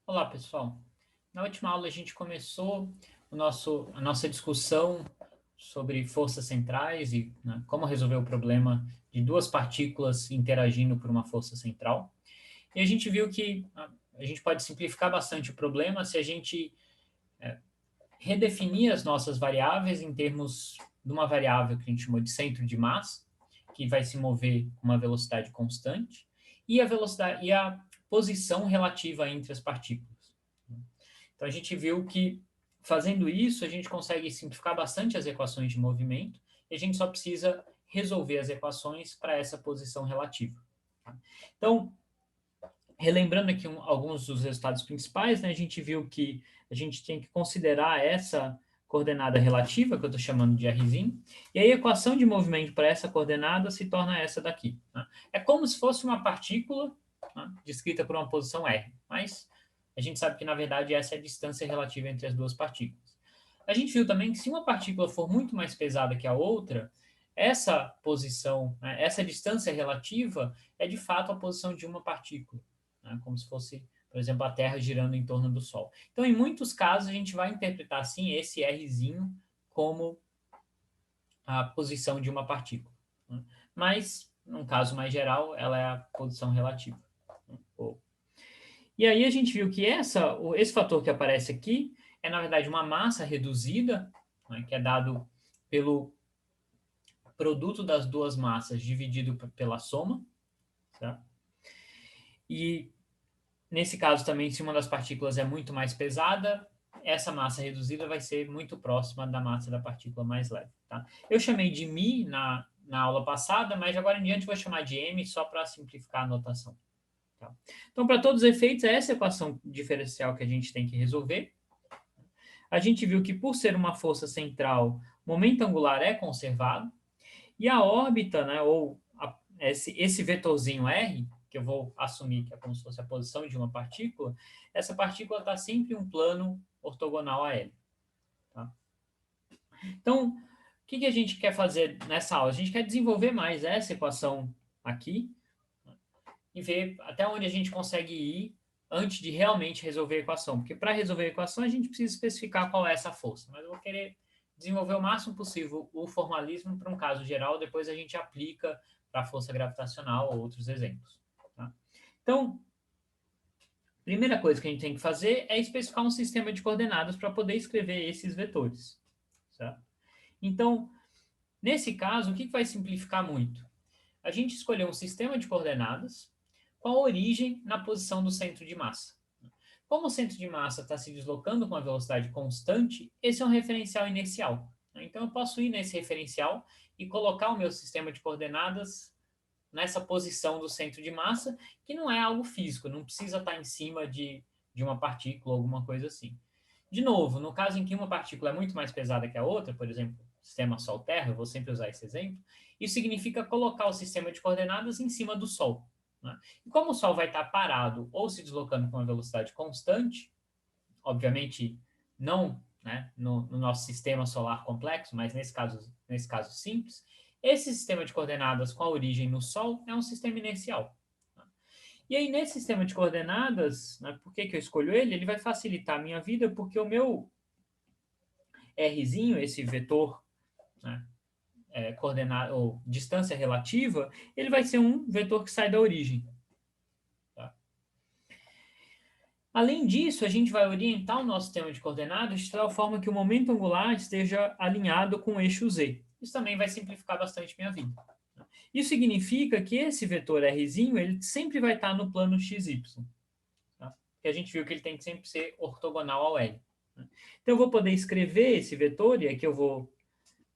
Olá, pessoal. Na última aula a gente começou a nossa discussão sobre forças centrais e, né, como resolver o problema de duas partículas interagindo por uma força central. E a gente viu que a gente pode simplificar bastante o problema se a gente redefinir as nossas variáveis em termos de uma variável que a gente chamou de centro de massa, que vai se mover com uma velocidade constante, e a velocidade e a posição relativa entre as partículas. Então a gente viu que fazendo isso a gente consegue simplificar bastante as equações de movimento e a gente só precisa resolver as equações para essa posição relativa. Tá? Então, relembrando aqui alguns dos resultados principais, né, a gente viu que a gente tem que considerar essa coordenada relativa, que eu estou chamando de Rzinho, e aí a equação de movimento para essa coordenada se torna essa daqui. Né? É como se fosse uma partícula, né, descrita por uma posição R, mas a gente sabe que, na verdade, essa é a distância relativa entre as duas partículas. A gente viu também que se uma partícula for muito mais pesada que a outra, essa posição, né, essa distância relativa é de fato a posição de uma partícula, né, como se fosse, por exemplo, a Terra girando em torno do Sol. Então, em muitos casos, a gente vai interpretar, sim, esse Rzinho como a posição de uma partícula. Né? Mas, num caso mais geral, ela é a posição relativa. Né? E aí a gente viu que esse fator que aparece aqui é, na verdade, uma massa reduzida, né, que é dado pelo produto das duas massas dividido pela soma. Tá? E nesse caso também, se uma das partículas é muito mais pesada, essa massa reduzida vai ser muito próxima da massa da partícula mais leve. Tá? Eu chamei de μ na aula passada, mas agora em diante vou chamar de m só para simplificar a notação. Tá? Então, para todos os efeitos, é essa equação diferencial que a gente tem que resolver. A gente viu que, por ser uma força central, momento angular é conservado, e a órbita, né, esse vetorzinho R, que eu vou assumir que é como se fosse a posição de uma partícula, essa partícula está sempre em um plano ortogonal a L. Tá? Então, o que a gente quer fazer nessa aula? A gente quer desenvolver mais essa equação aqui e ver até onde a gente consegue ir antes de realmente resolver a equação. Porque para resolver a equação a gente precisa especificar qual é essa força. Mas eu vou querer desenvolver o máximo possível o formalismo para um caso geral, depois a gente aplica para a força gravitacional ou outros exemplos. Tá? Então, a primeira coisa que a gente tem que fazer é especificar um sistema de coordenadas para poder escrever esses vetores. Certo? Então, nesse caso, o que vai simplificar muito? A gente escolheu um sistema de coordenadas com a origem na posição do centro de massa. Como o centro de massa está se deslocando com uma velocidade constante, esse é um referencial inercial. Então, eu posso ir nesse referencial e colocar o meu sistema de coordenadas nessa posição do centro de massa, que não é algo físico, não precisa estar em cima de uma partícula ou alguma coisa assim. De novo, no caso em que uma partícula é muito mais pesada que a outra, por exemplo, sistema Sol-Terra, eu vou sempre usar esse exemplo, isso significa colocar o sistema de coordenadas em cima do Sol. Né? E como o Sol vai estar parado ou se deslocando com uma velocidade constante, obviamente não, né, no nosso sistema solar complexo, mas nesse caso simples, esse sistema de coordenadas com a origem no Sol é um sistema inercial. E aí, nesse sistema de coordenadas, né, por que eu escolho ele? Ele vai facilitar a minha vida porque o meu Rzinho, esse vetor, né, coordenada ou distância relativa, ele vai ser um vetor que sai da origem. Tá? Além disso, a gente vai orientar o nosso sistema de coordenadas de tal forma que o momento angular esteja alinhado com o eixo z. Isso também vai simplificar bastante minha vida. Isso significa que esse vetor Rzinho ele sempre vai estar no plano xy. Tá? Porque a gente viu que ele tem que sempre ser ortogonal ao L. Né? Então, eu vou poder escrever esse vetor, e aqui eu vou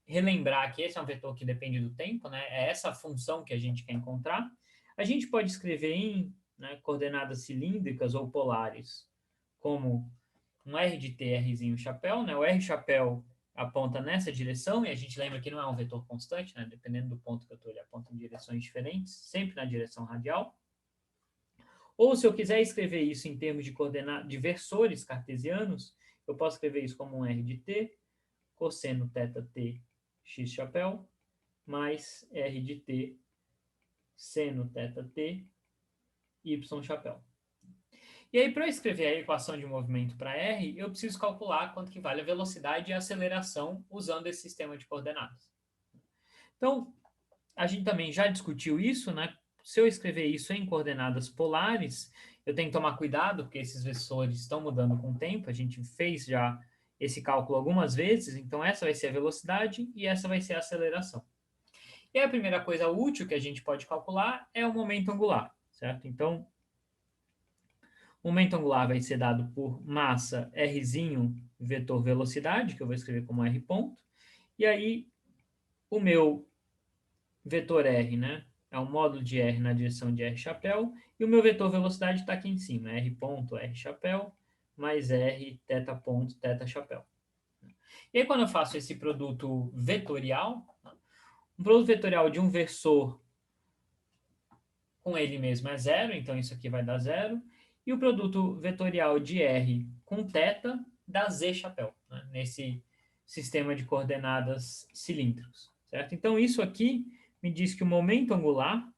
relembrar que esse é um vetor que depende do tempo, né? É essa função que a gente quer encontrar. A gente pode escrever em, né, coordenadas cilíndricas ou polares, como um R de T, Rzinho chapéu, né? O R chapéu aponta nessa direção, e a gente lembra que não é um vetor constante, né? Dependendo do ponto que eu estou, ele aponta em direções diferentes, sempre na direção radial. Ou se eu quiser escrever isso em termos de versores cartesianos, eu posso escrever isso como um R de T, cosseno θt x chapéu, mais R de T, seno θt, y chapéu. E aí, para eu escrever a equação de movimento para R, eu preciso calcular quanto que vale a velocidade e a aceleração usando esse sistema de coordenadas. Então, a gente também já discutiu isso, né? Se eu escrever isso em coordenadas polares, eu tenho que tomar cuidado, porque esses vetores estão mudando com o tempo. A gente fez já esse cálculo algumas vezes, então essa vai ser a velocidade e essa vai ser a aceleração. E a primeira coisa útil que a gente pode calcular é o momento angular, certo? Então, o momento angular vai ser dado por massa R, vetor velocidade, que eu vou escrever como R ponto, e aí o meu vetor R, né? É o módulo de R na direção de R chapéu, e o meu vetor velocidade está aqui em cima, R ponto, R chapéu, mais R, θ ponto, θ chapéu. E aí, quando eu faço esse produto vetorial, um produto vetorial de um versor com ele mesmo é zero, então isso aqui vai dar zero, e o produto vetorial de R com θ dá Z chapéu, né? Nesse sistema de coordenadas cilíndricos, certo? Então, isso aqui me diz que o momento angular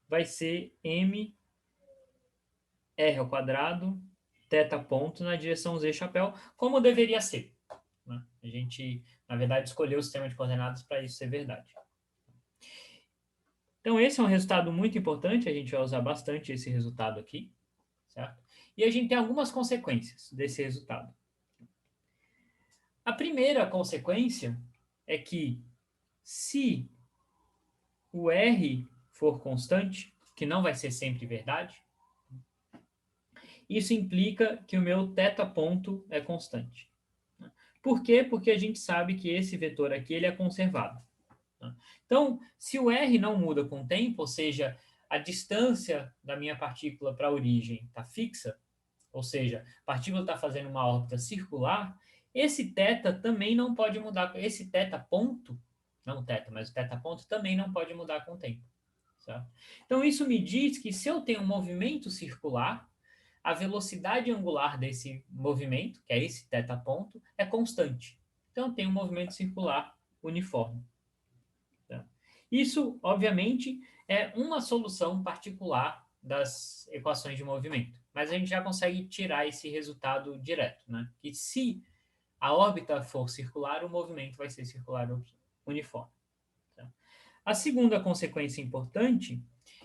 vai ser m r ao quadrado, θ ponto, na direção Z chapéu, como deveria ser, né? A gente, na verdade, escolheu o sistema de coordenadas para isso ser verdade. Então, esse é um resultado muito importante, a gente vai usar bastante esse resultado aqui, certo? E a gente tem algumas consequências desse resultado. A primeira consequência é que se o R for constante, que não vai ser sempre verdade, isso implica que o meu θ ponto é constante. Por quê? Porque a gente sabe que esse vetor aqui ele é conservado. Então, se o R não muda com o tempo, ou seja, a distância da minha partícula para a origem está fixa, ou seja, a partícula está fazendo uma órbita circular, esse θ também não pode mudar, esse θ ponto, não θ, mas o θ ponto também não pode mudar com o tempo. Certo? Então, isso me diz que se eu tenho um movimento circular, a velocidade angular desse movimento, que é esse θ ponto, é constante. Então, eu tenho um movimento circular uniforme. Tá? Isso, obviamente, é uma solução particular das equações de movimento, mas a gente já consegue tirar esse resultado direto, né? Que se a órbita for circular, o movimento vai ser circular uniforme. Tá? A segunda consequência importante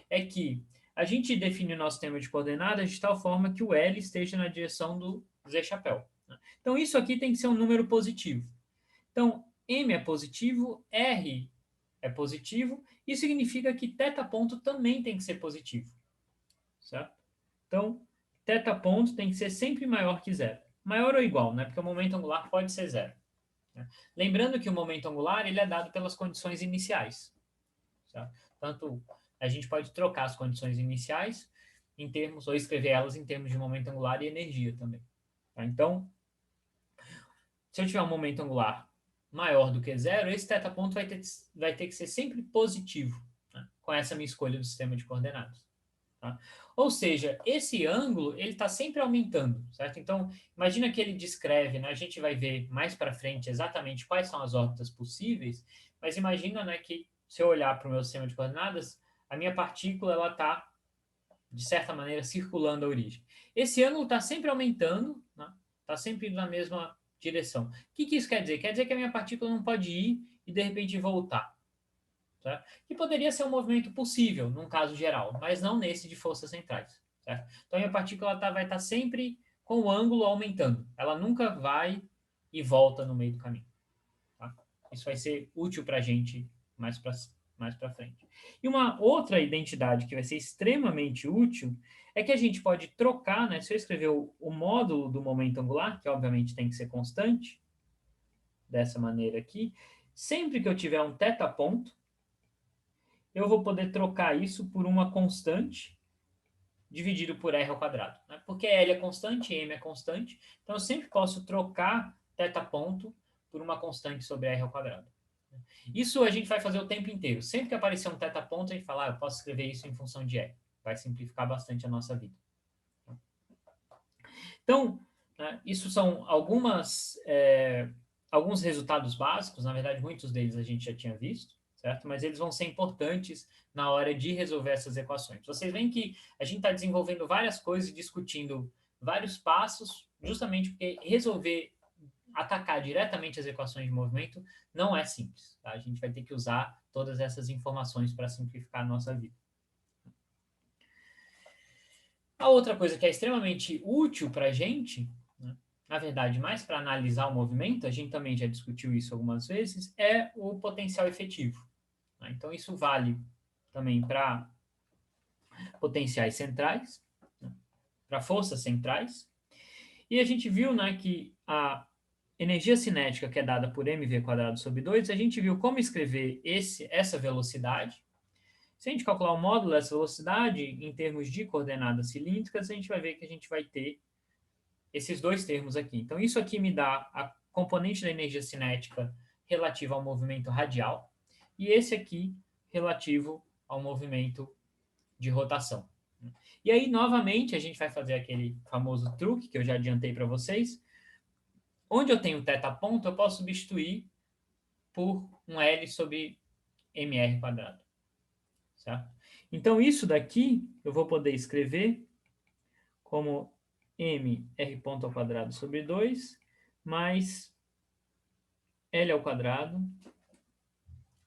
é que a gente define o nosso sistema de coordenadas de tal forma que o L esteja na direção do Z chapéu. Né? Então, isso aqui tem que ser um número positivo. Então, M é positivo, R é positivo, isso significa que θ ponto também tem que ser positivo, certo? Então, θ ponto tem que ser sempre maior que zero. Maior ou igual, né? Porque o momento angular pode ser zero. Né? Lembrando que o momento angular ele é dado pelas condições iniciais. Certo? Tanto a gente pode trocar as condições iniciais em termos, ou escrever elas em termos de momento angular e energia também. Tá? Então, se eu tiver um momento angular maior do que zero, esse θ ponto vai ter que ser sempre positivo, né? Com essa minha escolha do sistema de coordenadas. Tá? Ou seja, esse ângulo ele está sempre aumentando, certo? Então, imagina que ele descreve, né? A gente vai ver mais para frente exatamente quais são as órbitas possíveis, mas imagina, né, que se eu olhar para o meu sistema de coordenadas, a minha partícula ela está, de certa maneira, circulando a origem. Esse ângulo está sempre aumentando, né? Está sempre indo na mesma direção. O que isso quer dizer? Quer dizer que a minha partícula não pode ir e de repente voltar. Certo? Que poderia ser um movimento possível, num caso geral, mas não nesse de forças centrais. Certo? Então, a minha partícula vai estar sempre com o ângulo aumentando. Ela nunca vai e volta no meio do caminho. Tá? Isso vai ser útil para a gente mais para frente. E uma outra identidade que vai ser extremamente útil é que a gente pode trocar, né? Se eu escrever o módulo do momento angular, que obviamente tem que ser constante, dessa maneira aqui, sempre que eu tiver um θ ponto, eu vou poder trocar isso por uma constante dividido por r ao quadrado. Né? Porque L é constante, M é constante, então eu sempre posso trocar θ ponto por uma constante sobre r ao quadrado. Isso a gente vai fazer o tempo inteiro. Sempre que aparecer um θ ponto, a gente fala, eu posso escrever isso em função de r. Vai simplificar bastante a nossa vida. Então, né, isso são alguns resultados básicos, na verdade, muitos deles a gente já tinha visto, certo? Mas eles vão ser importantes na hora de resolver essas equações. Vocês veem que a gente está desenvolvendo várias coisas e discutindo vários passos, justamente porque atacar diretamente as equações de movimento não é simples, tá? A gente vai ter que usar todas essas informações para simplificar a nossa vida. A outra coisa que é extremamente útil para a gente, né, na verdade, mais para analisar o movimento, a gente também já discutiu isso algumas vezes, é o potencial efetivo. Né? Então, isso vale também para potenciais centrais, né, para forças centrais. E a gente viu, né, que a energia cinética, que é dada por mv²/2, a gente viu como escrever essa velocidade. Se a gente calcular o módulo dessa velocidade em termos de coordenadas cilíndricas, a gente vai ver que a gente vai ter esses dois termos aqui. Então, isso aqui me dá a componente da energia cinética relativa ao movimento radial, e esse aqui relativo ao movimento de rotação. E aí, novamente, a gente vai fazer aquele famoso truque que eu já adiantei para vocês. Onde eu tenho θ ponto, eu posso substituir por um L sobre mr². Certo? Então, isso daqui eu vou poder escrever como mr² sobre 2 mais L²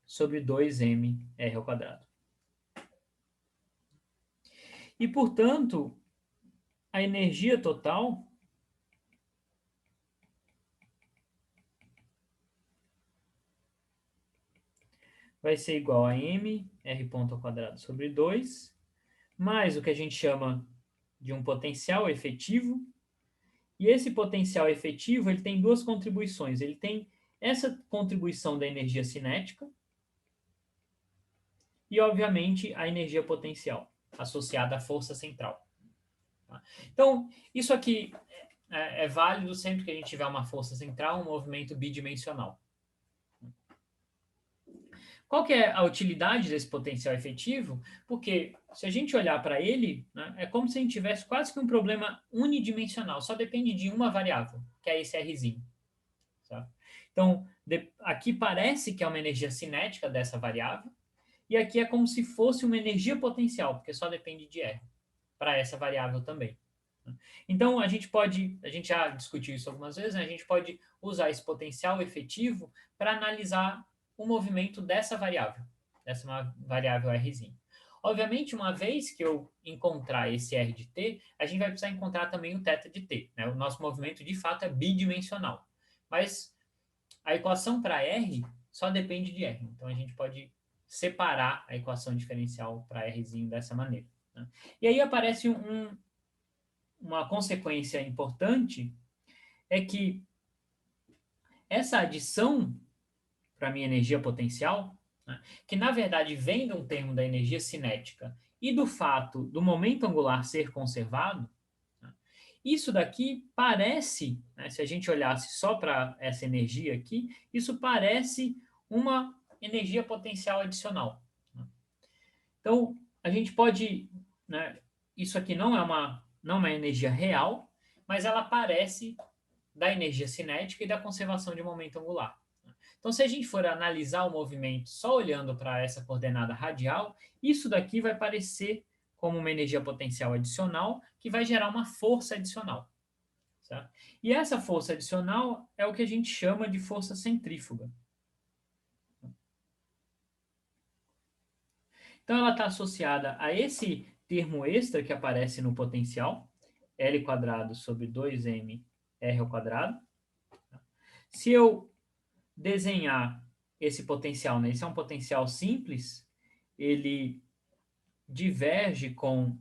sobre 2mr². E, portanto, a energia total vai ser igual a mr² sobre 2 mais o que a gente chama de um potencial efetivo. E esse potencial efetivo ele tem duas contribuições. Ele tem essa contribuição da energia cinética e, obviamente, a energia potencial associada à força central. Tá? Então, isso aqui é válido sempre que a gente tiver uma força central, um movimento bidimensional. Qual que é a utilidade desse potencial efetivo? Porque se a gente olhar para ele, né, é como se a gente tivesse quase que um problema unidimensional, só depende de uma variável, que é esse Rzinho. Certo? Então, aqui parece que é uma energia cinética dessa variável, e aqui é como se fosse uma energia potencial, porque só depende de R, para essa variável também. Então, a gente já discutiu isso algumas vezes, né? A gente pode usar esse potencial efetivo para analisar o movimento dessa variável Rzinho. Obviamente, uma vez que eu encontrar esse R de t, a gente vai precisar encontrar também o θ de t. Né? O nosso movimento, de fato, é bidimensional. Mas a equação para R só depende de R. Então, a gente pode separar a equação diferencial para Rzinho dessa maneira. Né? E aí aparece uma consequência importante, é que essa adição para a minha energia potencial, né, que na verdade vem de um termo da energia cinética e do fato do momento angular ser conservado, né, isso daqui parece, né, se a gente olhasse só para essa energia aqui, isso parece uma energia potencial adicional. Né. Então, a gente pode, né, isso aqui não é uma energia real, mas ela parece da energia cinética e da conservação de momento angular. Então, se a gente for analisar o movimento só olhando para essa coordenada radial, isso daqui vai parecer como uma energia potencial adicional que vai gerar uma força adicional. Certo? E essa força adicional é o que a gente chama de força centrífuga. Então, ela está associada a esse termo extra que aparece no potencial, L² sobre 2mr². Se eu desenhar esse potencial, né? Esse é um potencial simples, ele diverge quando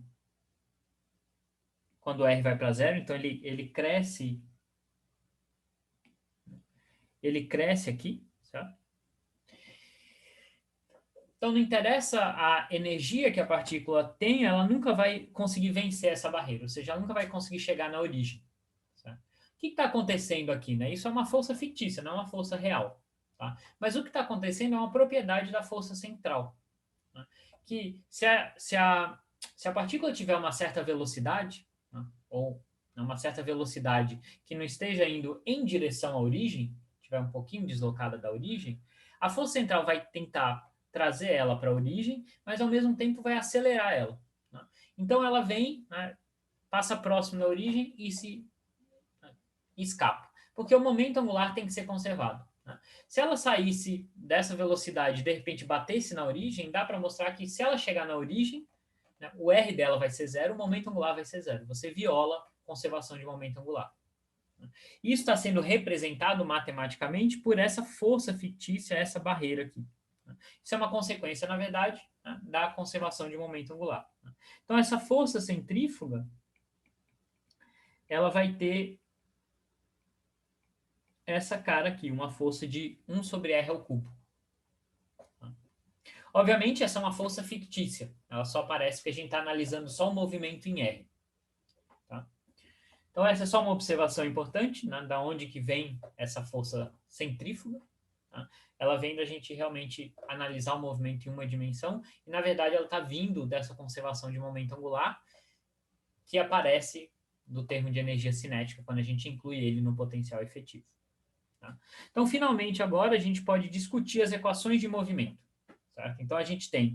R vai para zero, então ele cresce aqui, certo? Então não interessa a energia que a partícula tem, ela nunca vai conseguir vencer essa barreira, ou seja, ela nunca vai conseguir chegar na origem. Certo? O que está acontecendo aqui? Né? Isso é uma força fictícia, não é uma força real. Tá? Mas o que está acontecendo é uma propriedade da força central. Né? Que se a partícula tiver uma certa velocidade, né? Ou uma certa velocidade que não esteja indo em direção à origem, estiver um pouquinho deslocada da origem, a força central vai tentar trazer ela para a origem, mas ao mesmo tempo vai acelerar ela. Né? Então ela vem, né, passa próximo da origem e se escapa. Porque o momento angular tem que ser conservado. Né? Se ela saísse dessa velocidade e de repente batesse na origem, dá para mostrar que se ela chegar na origem, né, o R dela vai ser zero, o momento angular vai ser zero. Você viola a conservação de momento angular. Isso está sendo representado matematicamente por essa força fictícia, essa barreira aqui. Isso é uma consequência, na verdade, né, da conservação de momento angular. Então, essa força centrífuga, ela vai ter essa cara aqui, uma força de 1 sobre R ao cubo. Obviamente, essa é uma força fictícia. Ela só aparece porque a gente está analisando só o movimento em R. Tá? Então, essa é só uma observação importante, né, da onde que vem essa força centrífuga. Tá? Ela vem da gente realmente analisar o movimento em uma dimensão, e, na verdade, ela está vindo dessa conservação de momento angular, que aparece do termo de energia cinética, quando a gente inclui ele no potencial efetivo. Tá? Então, finalmente, agora a gente pode discutir as equações de movimento. Certo? Então, a gente tem...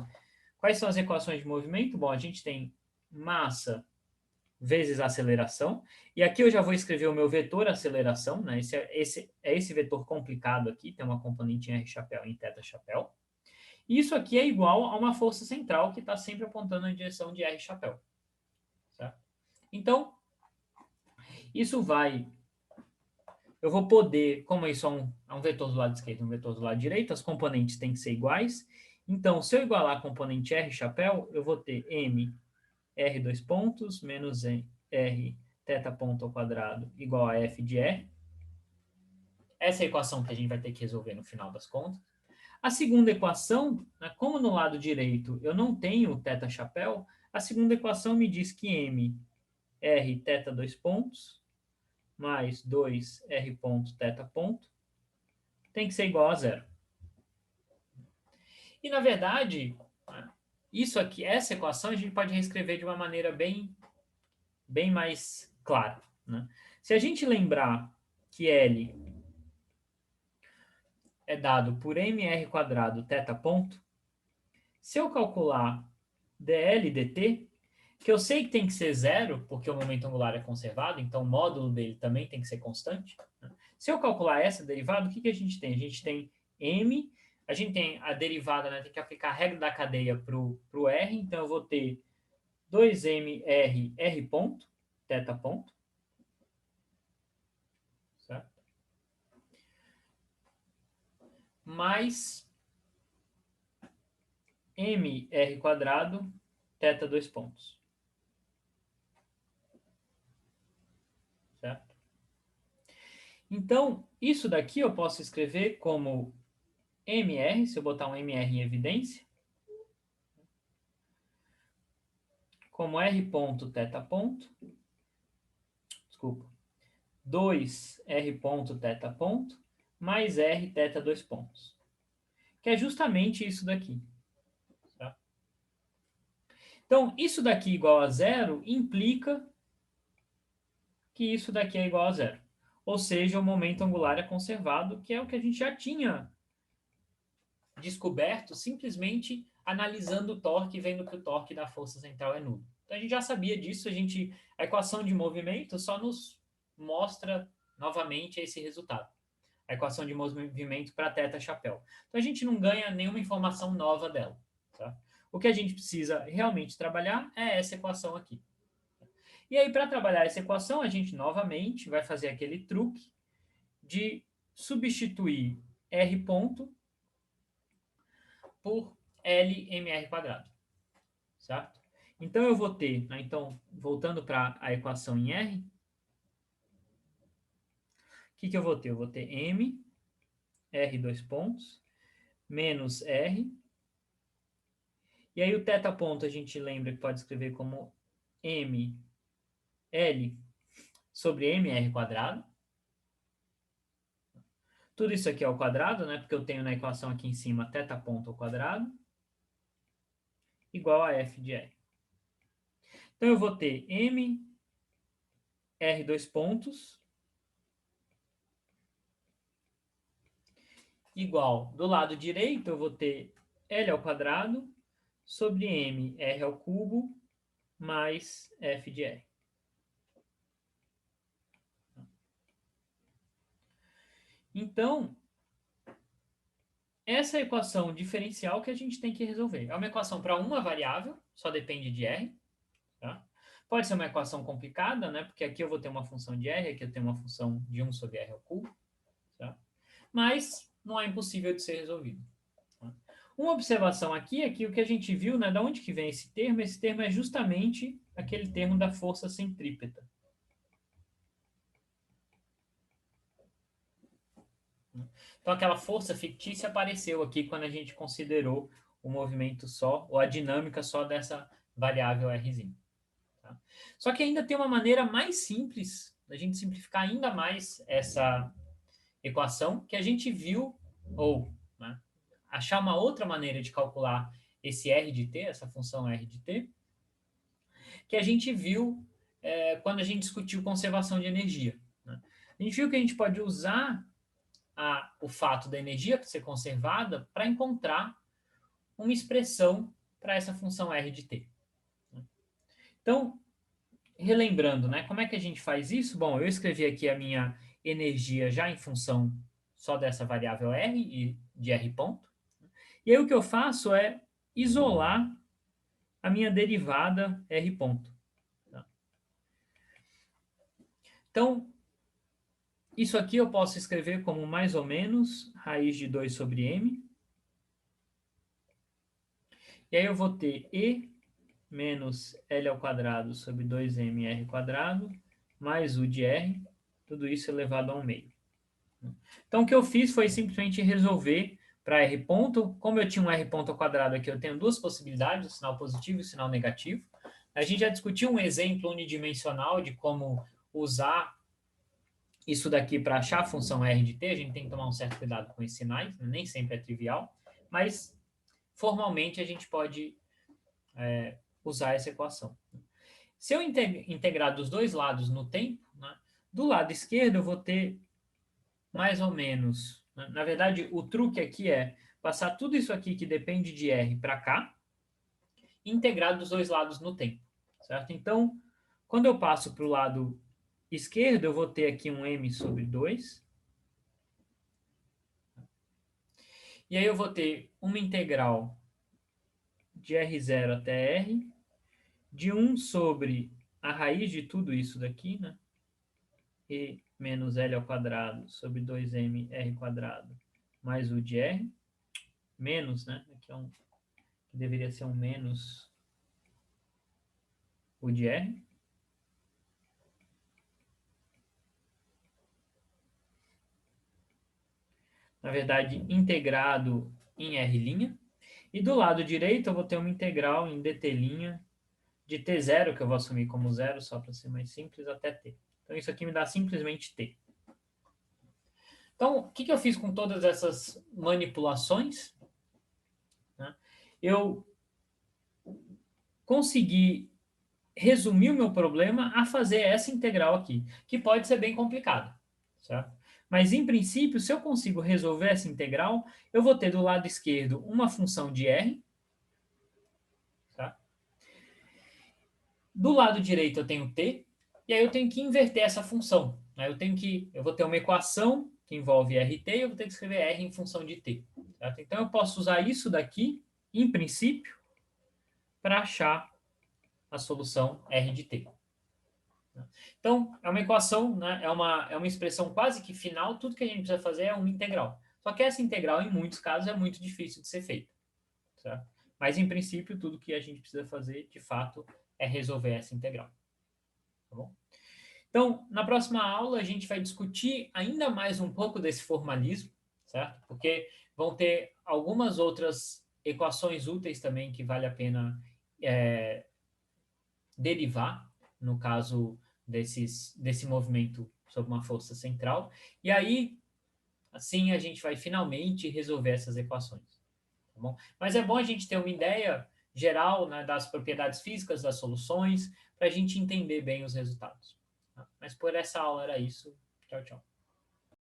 Quais são as equações de movimento? Bom, a gente tem massa vezes aceleração, e aqui eu já vou escrever o meu vetor aceleração, né? Esse vetor complicado aqui, tem uma componente em R chapéu e em θ chapéu. E isso aqui é igual a uma força central que está sempre apontando na direção de R chapéu. Certo? Então, isso vai... Eu vou poder, como isso é um vetor do lado esquerdo e um vetor do lado direito, as componentes têm que ser iguais. Então, se eu igualar a componente R chapéu, eu vou ter M R dois pontos menos R θ ponto ao quadrado igual a F de R. Essa é a equação que a gente vai ter que resolver no final das contas. A segunda equação, como no lado direito eu não tenho θ chapéu, a segunda equação me diz que M R θ dois pontos mais 2R ponto θ ponto tem que ser igual a zero. E, na verdade, isso aqui, essa equação, a gente pode reescrever de uma maneira bem mais clara. Né? Se a gente lembrar que L é dado por mr quadrado θ ponto, se eu calcular dl dt, que eu sei que tem que ser zero, porque o momento angular é conservado, então o módulo dele também tem que ser constante. Né? Se eu calcular essa derivada, o que a gente tem? A gente tem m, a gente tem a derivada, né, tem que aplicar a regra da cadeia para o r, então eu vou ter 2mr r ponto, θ ponto, certo? Mais mr quadrado, θ dois pontos. Certo? Então, isso daqui eu posso escrever como mr, se eu botar um mr em evidência, como r ponto θ ponto, desculpa, 2r ponto θ ponto, mais r θ dois pontos. Que é justamente isso daqui. Tá? Então, isso daqui igual a zero implica que isso daqui é igual a zero. Ou seja, o momento angular é conservado, que é o que a gente já tinha descoberto simplesmente analisando o torque e vendo que o torque da força central é nulo. Então a gente já sabia disso, a equação de movimento só nos mostra novamente esse resultado. A equação de movimento para θ chapéu. Então a gente não ganha nenhuma informação nova dela. Tá? O que a gente precisa realmente trabalhar é essa equação aqui. E aí, para trabalhar essa equação, a gente novamente vai fazer aquele truque de substituir R ponto por LMR quadrado, certo? Então, eu vou ter, né, então, voltando para a equação em R, o que eu vou ter? Eu vou ter M, R dois pontos, menos R, e aí o θ ponto a gente lembra que pode escrever como M, L sobre MR quadrado. Tudo isso aqui é ao quadrado, né? Porque eu tenho na equação aqui em cima θ ponto ao quadrado igual a F de R. Então, eu vou ter M, R dois pontos, igual, do lado direito, eu vou ter L ao quadrado sobre M R ao cubo mais F de R. Então, essa é a equação diferencial que a gente tem que resolver. É uma equação para uma variável, só depende de R. Tá? Pode ser uma equação complicada, né? Porque aqui eu vou ter uma função de R, aqui eu tenho uma função de 1 sobre R ao cubo. Tá? Mas não é impossível de ser resolvido. Tá? Uma observação aqui é que o que a gente viu, né? Da onde que vem esse termo? Esse termo é justamente aquele termo da força centrípeta. Então, aquela força fictícia apareceu aqui quando a gente considerou o movimento só, ou a dinâmica só dessa variável Rzinho. Tá? Só que ainda tem uma maneira mais simples da gente simplificar ainda mais essa equação, que a gente viu, ou né, achar uma outra maneira de calcular esse R de t, essa função R de t, que a gente viu quando a gente discutiu conservação de energia. Né? A gente viu que a gente pode usar o fato da energia ser conservada para encontrar uma expressão para essa função R de t. Então, relembrando, né, como é que a gente faz isso? Bom, eu escrevi aqui a minha energia já em função só dessa variável R e de R ponto. E aí o que eu faço é isolar a minha derivada R ponto. Tá? Então, isso aqui eu posso escrever como mais ou menos raiz de 2 sobre M. E aí eu vou ter E menos L ao quadrado sobre 2mr quadrado, mais U de R, tudo isso elevado ao meio. Então, o que eu fiz foi simplesmente resolver para R ponto. Como eu tinha um R ponto ao quadrado aqui, eu tenho duas possibilidades, o sinal positivo e o sinal negativo. A gente já discutiu um exemplo unidimensional de como usar isso daqui para achar a função R de t. A gente tem que tomar um certo cuidado com esses sinais, nem sempre é trivial, mas formalmente a gente pode usar essa equação. Se eu integrar dos dois lados no tempo, né, do lado esquerdo eu vou ter mais ou menos, né, na verdade o truque aqui é passar tudo isso aqui que depende de R para cá, e integrar dos dois lados no tempo, certo? Então, quando eu passo para o lado esquerdo, eu vou ter aqui um M sobre 2, e aí eu vou ter uma integral de R0 até R, de 1 sobre a raiz de tudo isso daqui, né? E menos L ao quadrado sobre 2mr quadrado mais U de R, menos, né? Aqui é que deveria ser um menos U de R. Na verdade, integrado em R'. E do lado direito eu vou ter uma integral em dt' de t0, que eu vou assumir como zero, só para ser mais simples, até t. Então isso aqui me dá simplesmente t. Então, o que eu fiz com todas essas manipulações? Né? Eu consegui resumir o meu problema a fazer essa integral aqui, que pode ser bem complicada, certo? Mas, em princípio, se eu consigo resolver essa integral, eu vou ter do lado esquerdo uma função de r. Tá? Do lado direito eu tenho t, e aí eu tenho que inverter essa função. Né? Eu vou ter uma equação que envolve rt, e eu vou ter que escrever r em função de t. Certo? Então, eu posso usar isso daqui, em princípio, para achar a solução r de t. Então, é uma equação, né? é uma expressão quase que final, tudo que a gente precisa fazer é uma integral. Só que essa integral, em muitos casos, é muito difícil de ser feita. Certo? Mas, em princípio, tudo que a gente precisa fazer, de fato, é resolver essa integral. Tá bom? Então, na próxima aula, a gente vai discutir ainda mais um pouco desse formalismo, certo? Porque vão ter algumas outras equações úteis também que vale a pena derivar, no caso desse movimento sob uma força central. E aí, assim, a gente vai finalmente resolver essas equações. Tá bom? Mas é bom a gente ter uma ideia geral, né, das propriedades físicas das soluções, para a gente entender bem os resultados. Tá? Mas por essa aula era isso. Tchau, tchau.